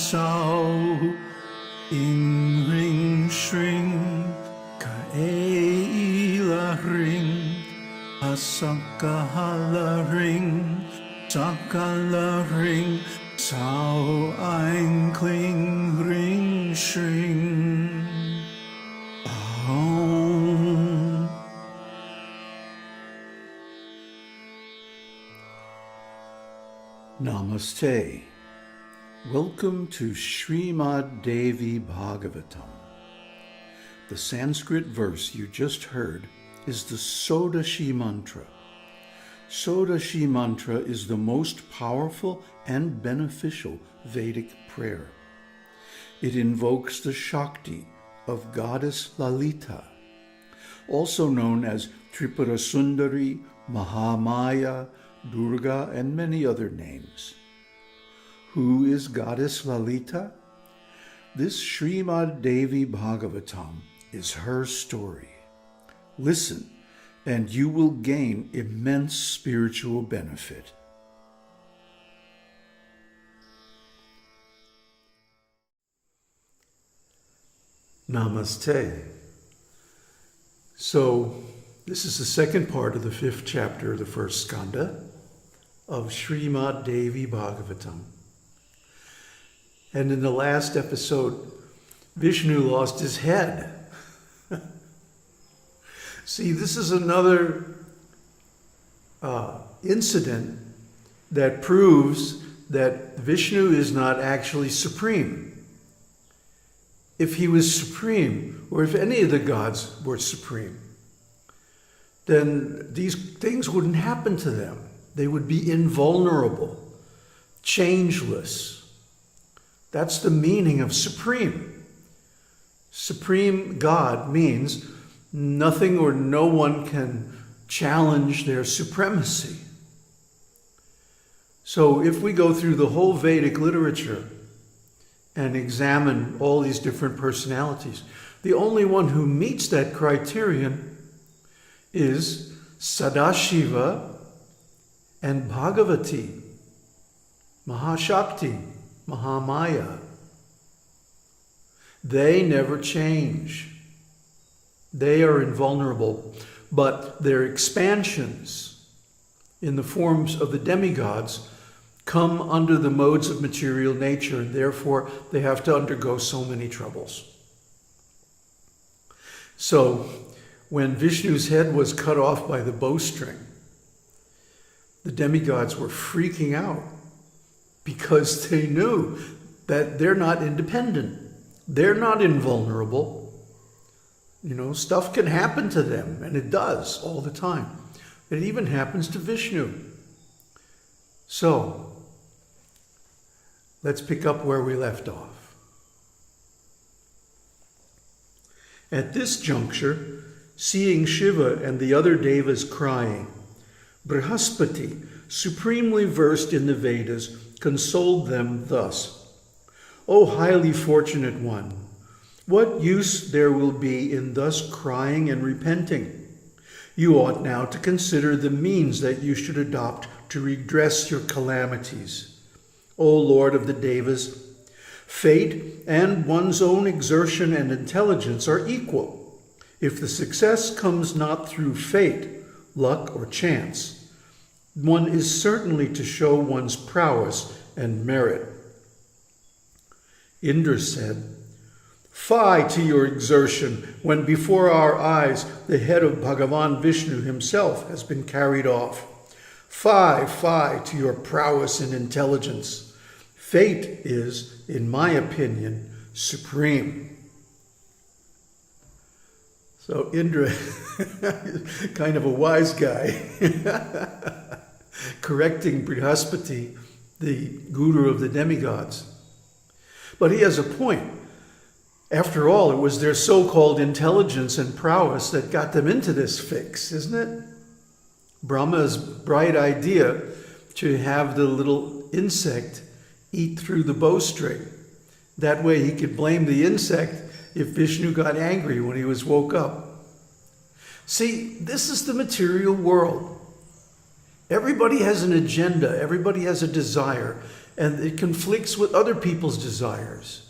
sao ing ring shring ka la ring asakahala ring sakala ring sao ein kling ring shring Om. Namaste. Welcome to Srimad Devi Bhagavatam. The Sanskrit verse you just heard is the Sodashi mantra. Sodashi mantra is the most powerful and beneficial Vedic prayer. It invokes the Shakti of goddess Lalita, also known as Tripura Sundari, Mahamaya, Durga, and many other names. Who is goddess Lalita? This Srimad Devi Bhagavatam is her story. Listen, and you will gain immense spiritual benefit. Namaste. So, this is the second part of the 5th chapter of the 1st skanda of Srimad Devi Bhagavatam. And in the last episode, Vishnu lost his head. See, this is another incident that proves that Vishnu is not actually supreme. If he was supreme, or if any of the gods were supreme, then these things wouldn't happen to them. They would be invulnerable, changeless. That's the meaning of supreme. Supreme God means nothing or no one can challenge their supremacy. So if we go through the whole Vedic literature and examine all these different personalities, the only one who meets that criterion is Sadashiva and Bhagavati, Mahashakti, Mahamaya. They never change. They are invulnerable, but their expansions in the forms of the demigods come under the modes of material nature, and therefore they have to undergo so many troubles. So, when Vishnu's head was cut off by the bowstring, the demigods were freaking out because they knew that they're not independent. They're not invulnerable. You know, stuff can happen to them, and it does all the time. It even happens to Vishnu. So, let's pick up where we left off. At this juncture, seeing Shiva and the other devas crying, Brihaspati, supremely versed in the Vedas, consoled them thus: O highly fortunate one, what use there will be in thus crying and repenting? You ought now to consider the means that you should adopt to redress your calamities. O Lord of the Devas, fate and one's own exertion and intelligence are equal. If the success comes not through fate, luck, or chance, one is certainly to show one's prowess and merit. Indra said, Fie to your exertion, when before our eyes the head of Bhagavan Vishnu himself has been carried off. Fie, fie to your prowess and intelligence. Fate is, in my opinion, supreme. So Indra, kind of a wise guy, correcting Brihaspati, the guru of the demigods. But he has a point. After all, it was their so-called intelligence and prowess that got them into this fix, isn't it? Brahma's bright idea to have the little insect eat through the bowstring. That way he could blame the insect if Vishnu got angry when he was woke up. See, this is the material world. Everybody has an agenda. Everybody has a desire. and it conflicts with other people's desires.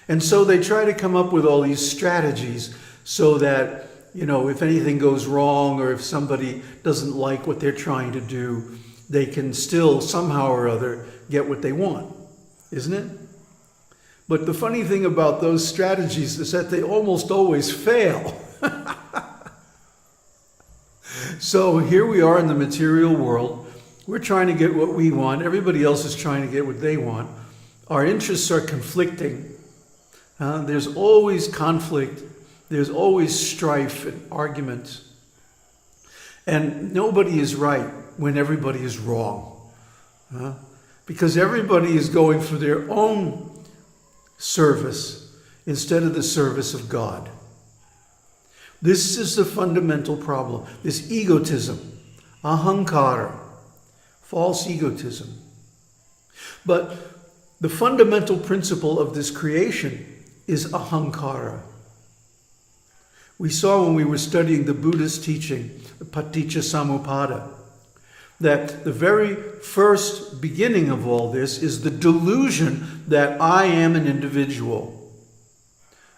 And so they try to come up with all these strategies so that, if anything goes wrong or if somebody doesn't like what they're trying to do, they can still somehow or other get what they want, isn't it? But the funny thing about those strategies is that they almost always fail. So here we are in the material world. We're trying to get what we want. Everybody else is trying to get what they want. Our interests are conflicting. There's always conflict. There's always strife and arguments. And nobody is right when everybody is wrong. Because everybody is going for their own service instead of the service of God. This is the fundamental problem. This egotism, ahankara, false egotism. But the fundamental principle of this creation is ahankara. We saw when we were studying the Buddhist teaching, the Paticca Samuppada, that the very first beginning of all this is the delusion that I am an individual.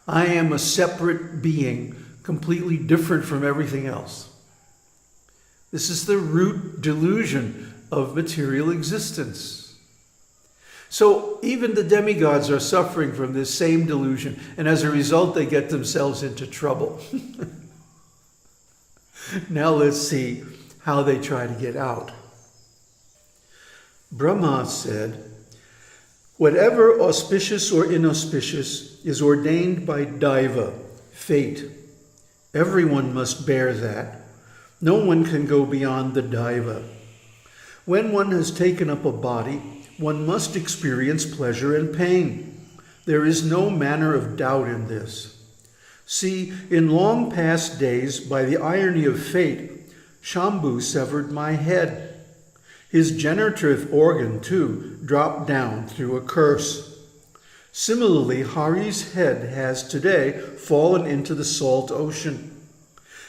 I am a separate being, completely different from everything else. This is the root delusion of material existence. So even the demigods are suffering from this same delusion, and as a result they get themselves into trouble. Now let's see how they try to get out. Brahma said, "Whatever auspicious or inauspicious is ordained by dev𝐢, fate. Everyone must bear that. No one can go beyond the dev𝐢. When one has taken up a body, one must experience pleasure and pain. There is no manner of doubt in this. See, in long past days, by the irony of fate, Shambhu severed my head. His generative organ, too, dropped down through a curse. Similarly, Hari's head has today fallen into the salt ocean.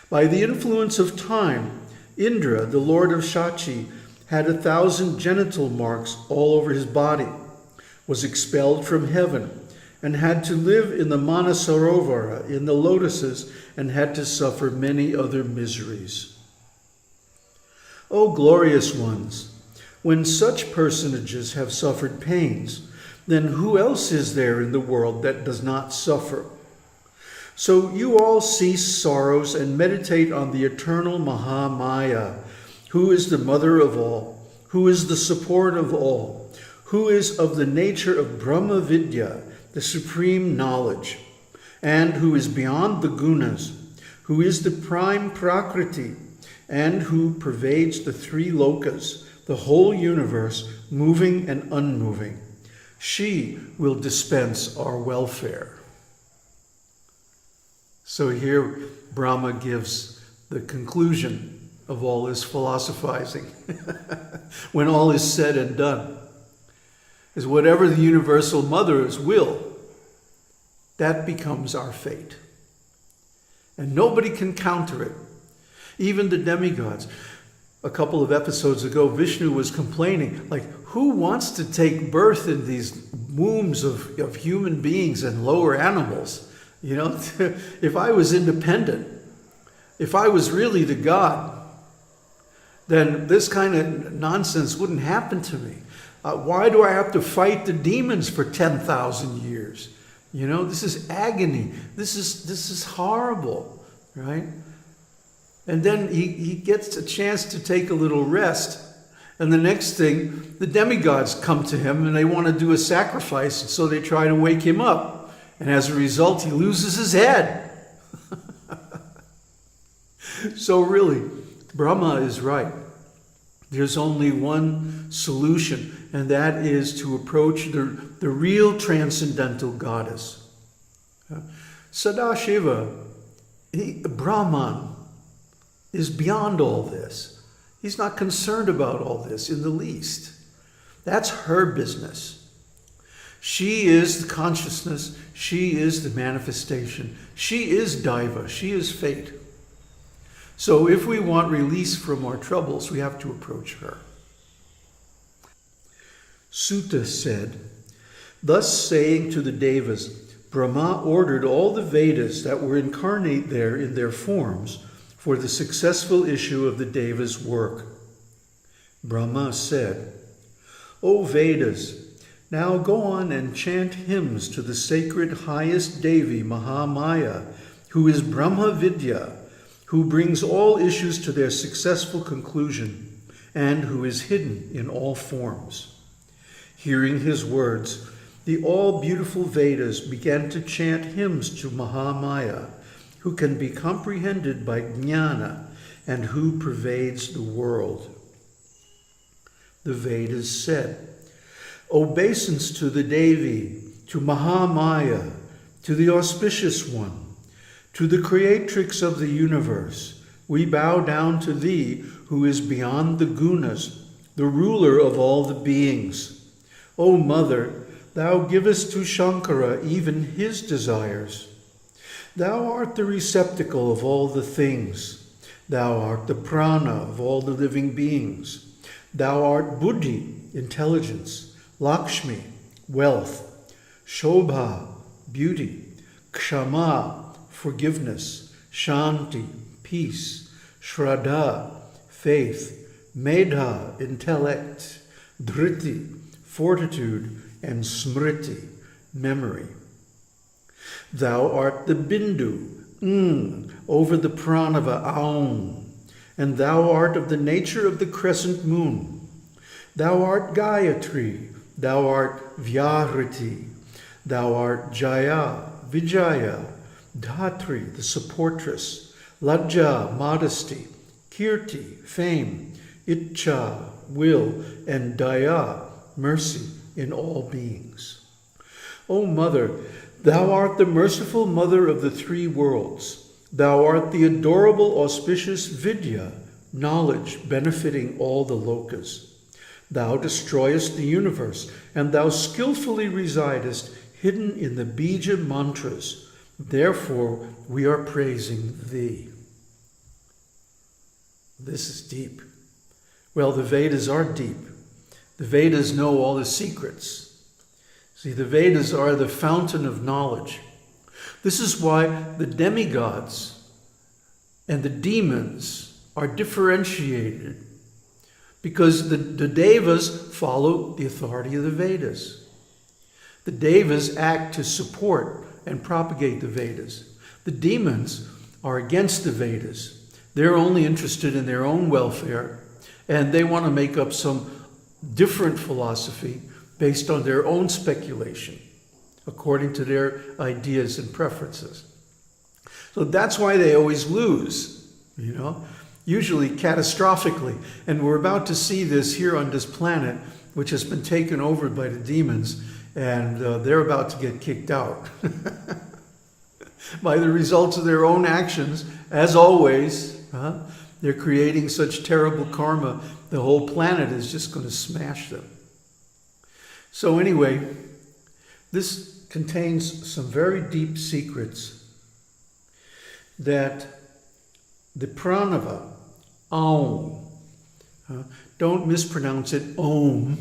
By the influence of time, Indra, the lord of Shachi, had 1,000 genital marks all over his body, was expelled from heaven, and had to live in the Manasarovara, in the lotuses, and had to suffer many other miseries. O glorious ones, when such personages have suffered pains, then who else is there in the world that does not suffer? So you all cease sorrows and meditate on the eternal Mahamaya, who is the mother of all, who is the support of all, who is of the nature of Brahma Vidya, the supreme knowledge, and who is beyond the gunas, who is the prime prakriti, and who pervades the three lokas, the whole universe, moving and unmoving. She will dispense our welfare." So here Brahma gives the conclusion of all this philosophizing. When all is said and done, is whatever the universal mother's will, that becomes our fate. And nobody can counter it. Even the demigods. A couple of episodes ago, Vishnu was complaining, like, who wants to take birth in these wombs of human beings and lower animals? If I was independent, if I was really the God, then this kind of nonsense wouldn't happen to me. Why do I have to fight the demons for 10,000 years? This is agony. This is horrible, right? And then he gets a chance to take a little rest. And the next thing, the demigods come to him and they want to do a sacrifice. So they try to wake him up. And as a result, he loses his head. So really, Brahma is right. There's only one solution, and that is to approach the real transcendental goddess. Sadashiva, Brahman, is beyond all this. He's not concerned about all this in the least. That's her business. She is the consciousness. She is the manifestation. She is dev𝐢. She is fate. So if we want release from our troubles, we have to approach her. Sutta said, thus saying to the Devas, Brahma ordered all the Vedas that were incarnate there in their forms for the successful issue of the Devas' work. Brahma said, O Vedas, now go on and chant hymns to the sacred highest Devi Mahamaya, who is Brahma Vidya, who brings all issues to their successful conclusion, and who is hidden in all forms. Hearing his words, the all-beautiful Vedas began to chant hymns to Mahamaya, who can be comprehended by jnana and who pervades the world. The Vedas said, obeisance to the Devi, to Mahamaya, to the auspicious one, to the creatrix of the universe. We bow down to thee, who is beyond the gunas, the ruler of all the beings. O Mother, thou givest to Shankara even his desires. Thou art the receptacle of all the things. Thou art the prana of all the living beings. Thou art buddhi, intelligence, Lakshmi, wealth, shobha, beauty, kshama, forgiveness, shanti, peace, shraddha, faith, medha, intellect, dhriti, fortitude, and smriti, memory. Thou art the bindu, over the pranava, aum, and thou art of the nature of the crescent moon. Thou art Gayatri, thou art Vyahriti, thou art Jaya, Vijaya, Dhatri, the supportress, Lajja, modesty, Kirti, fame, Ichcha, will, and Daya, mercy in all beings. O Mother, thou art the merciful mother of the three worlds. Thou art the adorable, auspicious Vidya, knowledge benefiting all the lokas. Thou destroyest the universe, and thou skillfully residest hidden in the bija mantras. Therefore, we are praising thee. This is deep. Well, the Vedas are deep. The Vedas know all the secrets. See, the Vedas are the fountain of knowledge. This is why the demigods and the demons are differentiated, because the Devas follow the authority of the Vedas. The Devas act to support and propagate the Vedas. The demons are against the Vedas. They're only interested in their own welfare, and they want to make up some different philosophy based on their own speculation, according to their ideas and preferences. So that's why they always lose, usually catastrophically. And we're about to see this here on this planet, which has been taken over by the demons, and they're about to get kicked out by the results of their own actions. As always, they're creating such terrible karma, the whole planet is just going to smash them. So anyway, this contains some very deep secrets that the pranava, Aum, don't mispronounce it Om,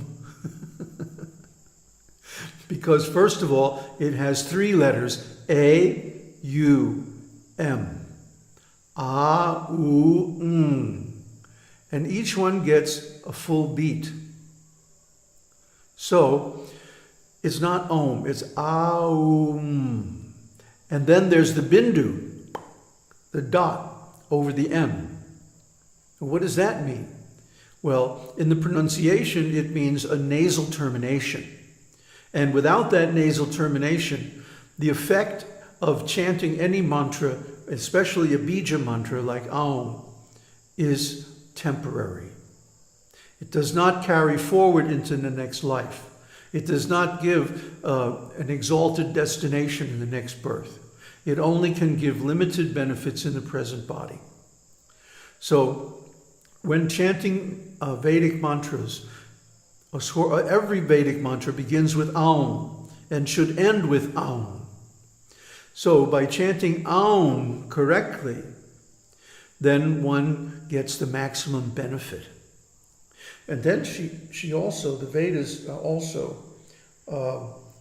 because first of all, it has three letters, A, U, M, A, U, M, and each one gets a full beat. So it's not Om, it's Aum. And then there's the bindu, the dot over the M. What does that mean? Well, in the pronunciation, it means a nasal termination. And without that nasal termination, the effect of chanting any mantra, especially a bija mantra like Aum, is temporary. It does not carry forward into the next life. It does not give an exalted destination in the next birth. It only can give limited benefits in the present body. So when chanting Vedic mantras, every Vedic mantra begins with Aum and should end with Aum. So by chanting Aum correctly, then one gets the maximum benefit. And then she also, the Vedas also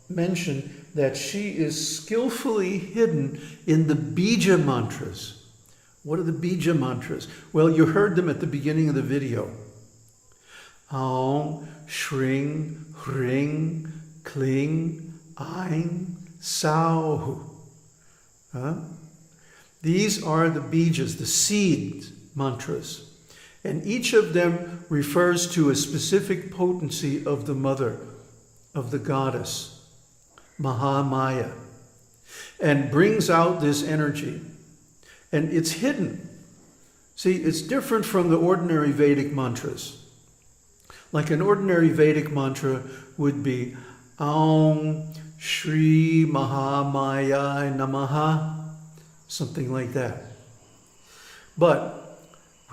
mention that she is skillfully hidden in the bija mantras. What are the bija mantras? Well, you heard them at the beginning of the video. Aum, Shring, Hring, Kling, Ain, Sauhu. These are the bijas, the seed mantras. And each of them refers to a specific potency of the mother, of the goddess, Mahamaya, and brings out this energy. And it's hidden. See, it's different from the ordinary Vedic mantras. Like an ordinary Vedic mantra would be Aum Shri Mahamaya Namaha, something like that. But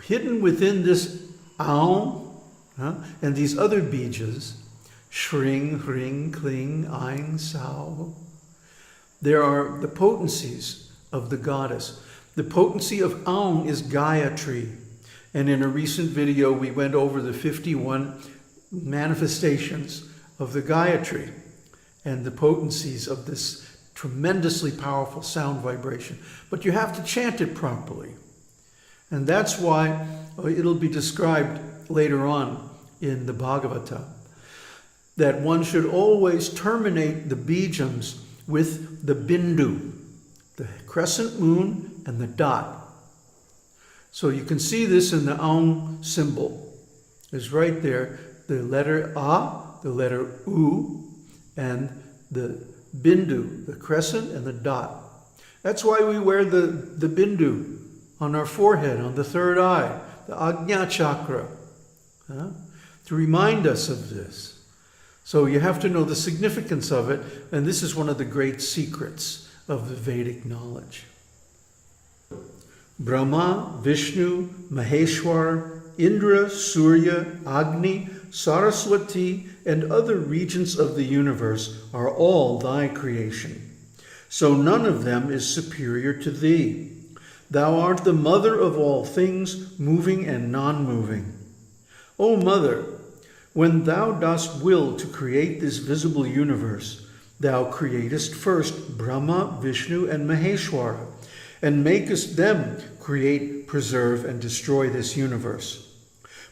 hidden within this Aum and these other bijas, Shring, Hring, Kling, Ain, Sao, there are the potencies of the goddess. The potency of Aum is Gayatri. And in a recent video, we went over the 51 manifestations of the Gayatri and the potencies of this tremendously powerful sound vibration. But you have to chant it properly. And that's why it'll be described later on in the Bhagavatam that one should always terminate the bijams with the bindu, the crescent moon and the dot. So you can see this in the Aum symbol. It's right there, the letter A, the letter U, and the bindu, the crescent and the dot. That's why we wear the bindu on our forehead, on the third eye, the Ajna chakra, to remind us of this. So you have to know the significance of it, and this is one of the great secrets of the Vedic knowledge. Brahma, Vishnu, Maheshwar, Indra, Surya, Agni, Saraswati, and other regents of the universe are all thy creation. So none of them is superior to thee. Thou art the mother of all things, moving and non-moving. O Mother, when thou dost will to create this visible universe, thou createst first Brahma, Vishnu, and Maheshwara, and makest them create, preserve, and destroy this universe.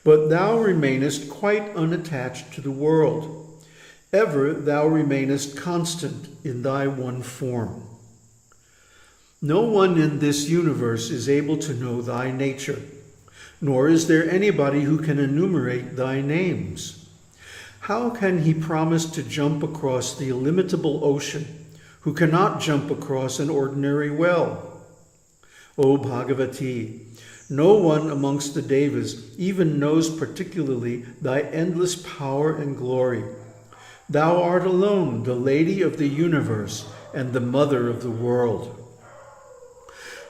But thou remainest quite unattached to the world. Ever thou remainest constant in thy one form. No one in this universe is able to know thy nature, nor is there anybody who can enumerate thy names. How can he promise to jump across the illimitable ocean, who cannot jump across an ordinary well? O Bhagavati, no one amongst the devas even knows particularly thy endless power and glory. Thou art alone the lady of the universe and the mother of the world.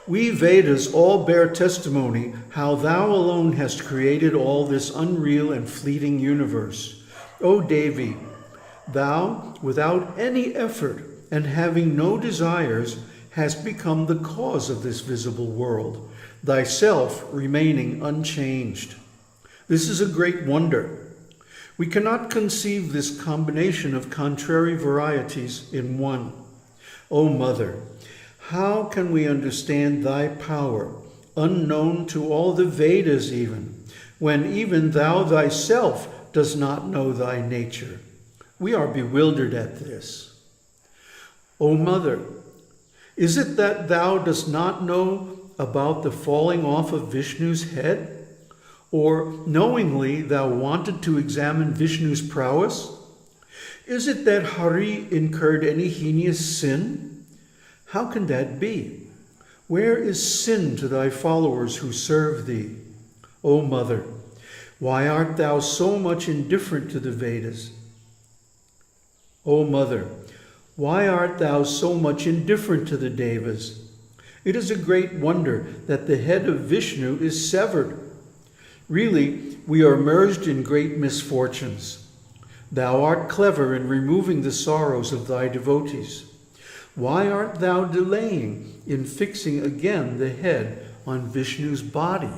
We Vedas all bear testimony how thou alone hast created all this unreal and fleeting universe. O Devi, thou, without any effort and having no desires, hast become the cause of this visible world, thyself remaining unchanged. This is a great wonder. We cannot conceive this combination of contrary varieties in one. O Mother, how can we understand thy power, unknown to all the Vedas even, when even thou thyself does not know thy nature? We are bewildered at this. O Mother, is it that thou dost not know about the falling off of Vishnu's head? Or knowingly thou wanted to examine Vishnu's prowess? Is it that Hari incurred any heinous sin? How can that be? Where is sin to thy followers who serve thee? O Mother, why art thou so much indifferent to the Vedas? O Mother, why art thou so much indifferent to the Devas? It is a great wonder that the head of Vishnu is severed. Really, we are merged in great misfortunes. Thou art clever in removing the sorrows of thy devotees. Why art thou delaying in fixing again the head on Vishnu's body?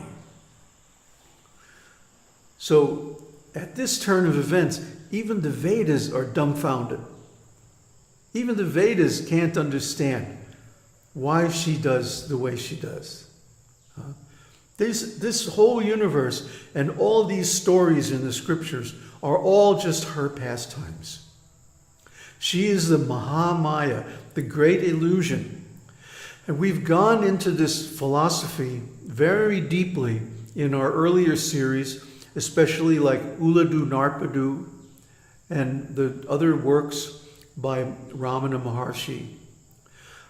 So at this turn of events, even the Vedas are dumbfounded. Even the Vedas can't understand why she does the way she does. This whole universe and all these stories in the scriptures are all just her pastimes. She is the Mahamaya, the great illusion. And we've gone into this philosophy very deeply in our earlier series, especially like Uladu Narpadu and the other works by Ramana Maharshi.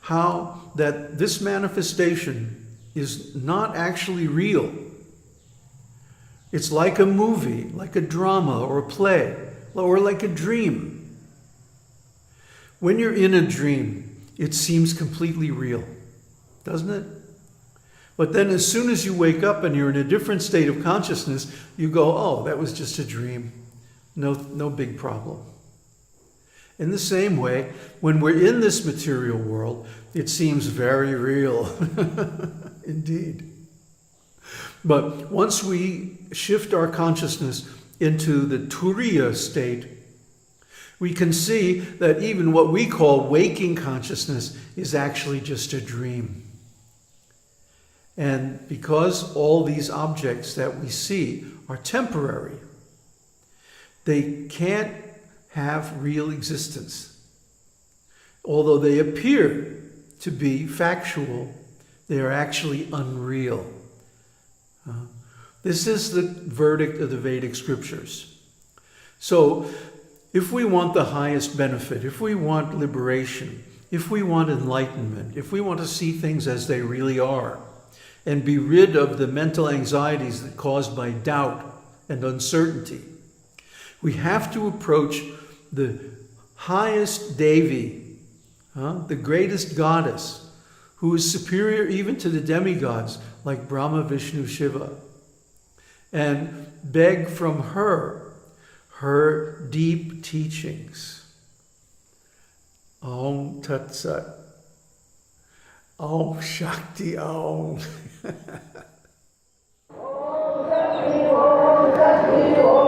How that this manifestation is not actually real. It's like a movie, like a drama or a play, or like a dream. When you're in a dream, it seems completely real, doesn't it? But then as soon as you wake up and you're in a different state of consciousness, you go, oh, that was just a dream. No big problem. In the same way, when we're in this material world, it seems very real. Indeed. But once we shift our consciousness into the Turiya state, we can see that even what we call waking consciousness is actually just a dream. And because all these objects that we see are temporary, they can't have real existence. Although they appear to be factual, they are actually unreal. This is the verdict of the Vedic scriptures. So, if we want the highest benefit, if we want liberation, if we want enlightenment, if we want to see things as they really are, and be rid of the mental anxieties that are caused by doubt and uncertainty, we have to approach the highest Devi, the greatest goddess, who is superior even to the demigods like Brahma, Vishnu, Shiva, and beg from her deep teachings. Om Tat Sat. Om Shakti Om. Om Shakti Om.